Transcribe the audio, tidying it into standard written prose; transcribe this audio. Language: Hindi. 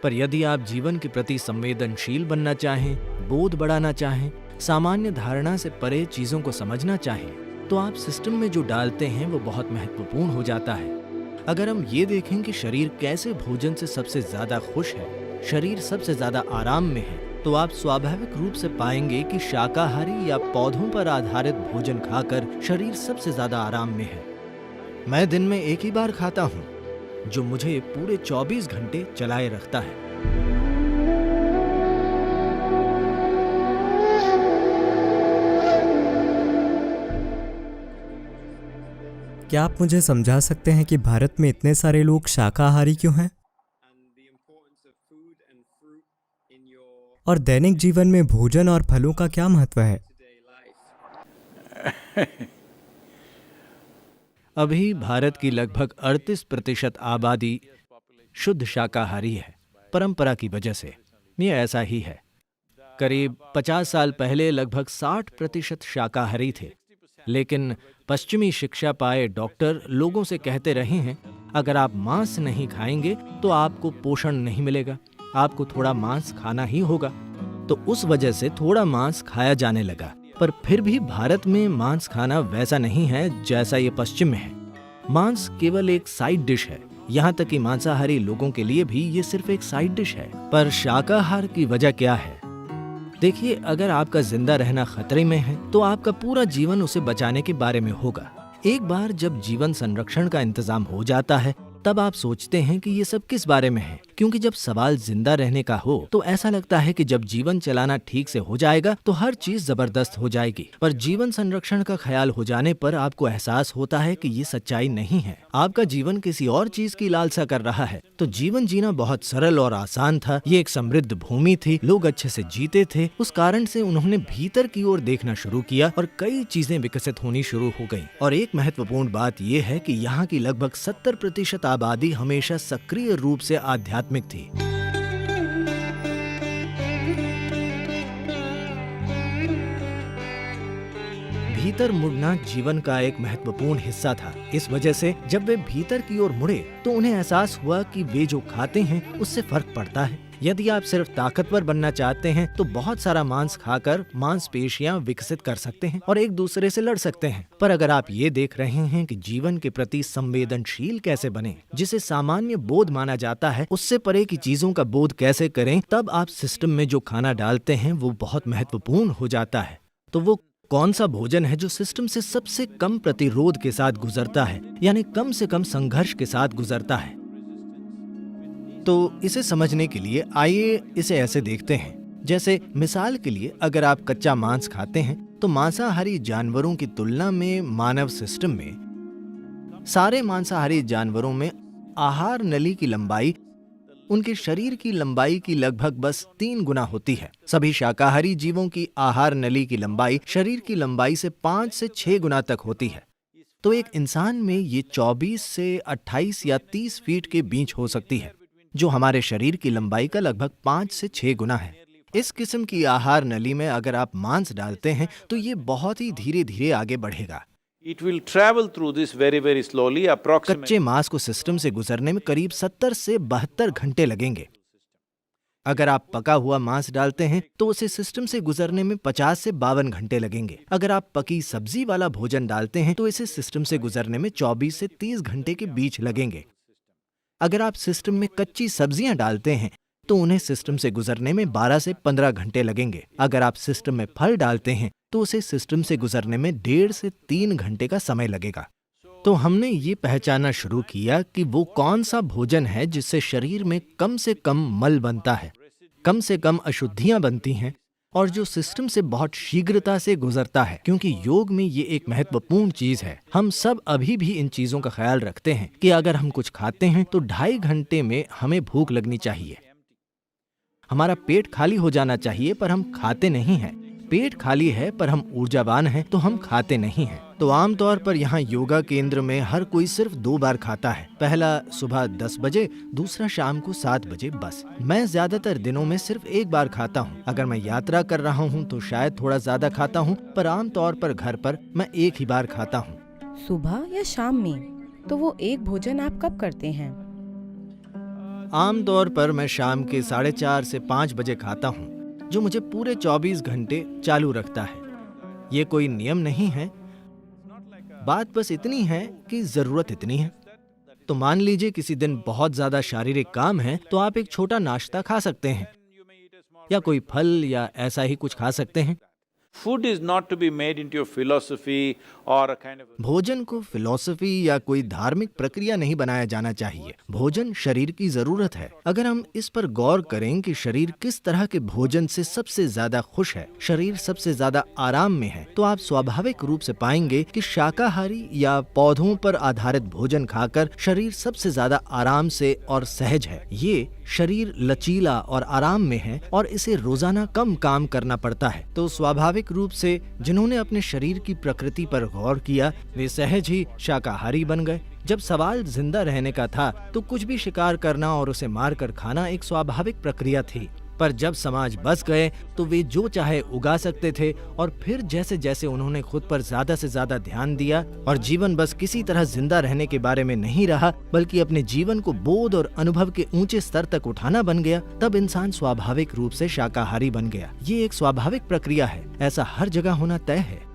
पर यदि आप जीवन के प्रति संवेदनशील बनना चाहें, बोध बढ़ाना चाहें, सामान्य धारणा से परे चीजों को समझना चाहें, तो आप सिस्टम में जो डालते हैं वो बहुत महत्वपूर्ण हो जाता है। अगर हम ये देखें कि शरीर कैसे भोजन से सबसे ज्यादा खुश है, शरीर सबसे ज्यादा आराम में है, तो आप स्वाभाविक रूप से पाएंगे कि शाकाहारी या पौधों पर आधारित भोजन खाकर शरीर सबसे ज्यादा आराम में है। मैं दिन में एक ही बार खाता हूँ, जो मुझे पूरे 24 घंटे चलाए रखता है। क्या आप मुझे समझा सकते हैं कि भारत में इतने सारे लोग शाकाहारी क्यों हैं? और दैनिक जीवन में भोजन और फलों का क्या महत्व है? अभी भारत की लगभग 38% आबादी शुद्ध शाकाहारी है, परंपरा की वजह से। ये ऐसा ही है। करीब 50 साल पहले लगभग 60% शाकाहारी थे, लेकिन पश्चिमी शिक्षा पाए डॉक्टर लोगों से कहते रहे हैं, अगर आप मांस नहीं खाएंगे तो आपको पोषण नहीं मिलेगा, आपको थोड़ा मांस खाना ही होगा। तो उस वजह से थोड़ा मांस खाया जाने लगा। पर फिर भी भारत में मांस खाना वैसा नहीं है जैसा ये पश्चिम में है। मांस केवल एक साइड डिश है। यहाँ तक कि मांसाहारी लोगों के लिए भी ये सिर्फ एक साइड डिश है। पर शाकाहार की वजह क्या है? देखिए, अगर आपका जिंदा रहना खतरे में है तो आपका पूरा जीवन उसे बचाने के बारे में होगा। एक बार जब जीवन संरक्षण का इंतजाम हो जाता है, तब आप सोचते हैं कि ये सब किस बारे में है, क्योंकि जब सवाल जिंदा रहने का हो तो ऐसा लगता है कि जब जीवन चलाना ठीक से हो जाएगा तो हर चीज जबरदस्त हो जाएगी। पर जीवन संरक्षण का ख्याल हो जाने पर आपको एहसास होता है कि ये सच्चाई नहीं है। आपका जीवन किसी और चीज की लालसा कर रहा है। तो जीवन जीना बहुत सरल और आसान था। ये एक समृद्ध भूमि थी, लोग अच्छे से जीते थे। उस कारण से उन्होंने भीतर की ओर देखना शुरू किया और कई चीजें विकसित होनी शुरू हो गयी। और एक महत्वपूर्ण बात यह है कि यहाँ की लगभग 70% आबादी हमेशा सक्रिय रूप से आध्यात्मिक थी। भीतर मुड़ना जीवन का एक महत्वपूर्ण हिस्सा था। इस वजह से जब वे भीतर की ओर मुड़े तो उन्हें एहसास हुआ कि वे जो खाते हैं उससे फर्क पड़ता है। यदि आप सिर्फ ताकतवर बनना चाहते हैं तो बहुत सारा मांस खाकर मांसपेशियां विकसित कर सकते हैं और एक दूसरे से लड़ सकते हैं। पर अगर आप ये देख रहे हैं कि जीवन के प्रति संवेदनशील कैसे बने, जिसे सामान्य बोध माना जाता है, उससे परे की चीजों का बोध कैसे करें, तब आप सिस्टम में जो खाना डालते हैं वो बहुत महत्वपूर्ण हो जाता है। तो वो कौन सा भोजन है जो सिस्टम से सबसे कम प्रतिरोध के साथ गुजरता है, यानी कम से कम संघर्ष के साथ गुजरता है? तो इसे समझने के लिए आइए इसे ऐसे देखते हैं। जैसे मिसाल के लिए, अगर आप कच्चा मांस खाते हैं तो मांसाहारी जानवरों की तुलना में मानव सिस्टम में, सारे मांसाहारी जानवरों में आहार नली की लंबाई उनके शरीर की लंबाई की लगभग बस 3 गुना होती है। सभी शाकाहारी जीवों की आहार नली की लंबाई शरीर की लंबाई से 5 से 6 गुना तक होती है। तो एक इंसान में ये 24 से 28 या 30 फीट के बीच हो सकती है, जो हमारे शरीर की लंबाई का लगभग 5 से 6 गुना है। इस किस्म की आहार नली में अगर आप मांस डालते हैं तो ये बहुत ही धीरे धीरे आगे बढ़ेगा। It will travel through this very, very slowly, approximately. कच्चे मांस को सिस्टम से गुजरने में करीब 70 से 72 घंटे लगेंगे। अगर आप पका हुआ मांस डालते हैं तो उसे सिस्टम से गुजरने में 50 से 52 घंटे लगेंगे। अगर आप पकी सब्जी वाला भोजन डालते हैं तो इसे सिस्टम से गुजरने में 24 से 30 घंटे के बीच लगेंगे। अगर आप सिस्टम में कच्ची सब्जियां डालते हैं तो उन्हें सिस्टम से गुजरने में 12 से 15 घंटे लगेंगे। अगर आप सिस्टम में फल डालते हैं तो उसे सिस्टम से गुजरने में 1.5 से 3 घंटे का समय लगेगा। तो हमने ये पहचानना शुरू किया कि वो कौन सा भोजन है जिससे शरीर में कम से कम मल बनता है, कम से कम अशुद्धियां बनती हैं और जो सिस्टम से बहुत शीघ्रता से गुजरता है। क्योंकि योग में ये एक महत्वपूर्ण चीज है। हम सब अभी भी इन चीजों का ख्याल रखते हैं कि अगर हम कुछ खाते हैं तो 2.5 घंटे में हमें भूख लगनी चाहिए, हमारा पेट खाली हो जाना चाहिए, पर हम खाते नहीं हैं। पेट खाली है पर हम ऊर्जावान हैं तो हम खाते नहीं हैं। तो आमतौर पर यहाँ योगा केंद्र में हर कोई सिर्फ 2 बार खाता है। पहला सुबह 10 बजे, दूसरा शाम को 7 बजे बस। मैं ज्यादातर दिनों में सिर्फ 1 बार खाता हूँ। अगर मैं यात्रा कर रहा हूँ तो शायद थोड़ा ज्यादा खाता हूँ, पर आमतौर पर घर पर मैं 1 ही बार खाता हूँ। सुबह या शाम में? तो वो एक भोजन आप कब करते हैं? आमतौर पर मैं शाम के 4:30 से 5 बजे खाता हूँ, जो मुझे पूरे 24 घंटे चालू रखता है। ये कोई नियम नहीं है, बात बस इतनी है कि जरूरत इतनी है। तो मान लीजिए किसी दिन बहुत ज्यादा शारीरिक काम है, तो आप एक छोटा नाश्ता खा सकते हैं या कोई फल या ऐसा ही कुछ खा सकते हैं। Food is not to be made into a philosophy or a kind of a… भोजन को फिलॉसफी या कोई धार्मिक प्रक्रिया नहीं बनाया जाना चाहिए। भोजन शरीर की जरूरत है। अगर हम इस पर गौर करें कि शरीर किस तरह के भोजन से सबसे ज्यादा खुश है, शरीर सबसे ज्यादा आराम में है, तो आप स्वाभाविक रूप से पाएंगे कि शाकाहारी या पौधों पर आधारित भोजन खाकर शरीर सबसे ज्यादा आराम से और सहज है। ये शरीर लचीला और आराम में है और इसे रोजाना कम काम करना पड़ता है। तो स्वाभाविक रूप से जिन्होंने अपने शरीर की प्रकृति पर गौर किया, वे सहज ही शाकाहारी बन गए। जब सवाल जिंदा रहने का था तो कुछ भी शिकार करना और उसे मारकर खाना एक स्वाभाविक प्रक्रिया थी। पर जब समाज बस गए तो वे जो चाहे उगा सकते थे, और फिर जैसे जैसे उन्होंने खुद पर ज्यादा से ज्यादा ध्यान दिया और जीवन बस किसी तरह जिंदा रहने के बारे में नहीं रहा, बल्कि अपने जीवन को बोध और अनुभव के ऊंचे स्तर तक उठाना बन गया, तब इंसान स्वाभाविक रूप से शाकाहारी बन गया। ये एक स्वाभाविक प्रक्रिया है, ऐसा हर जगह होना तय है।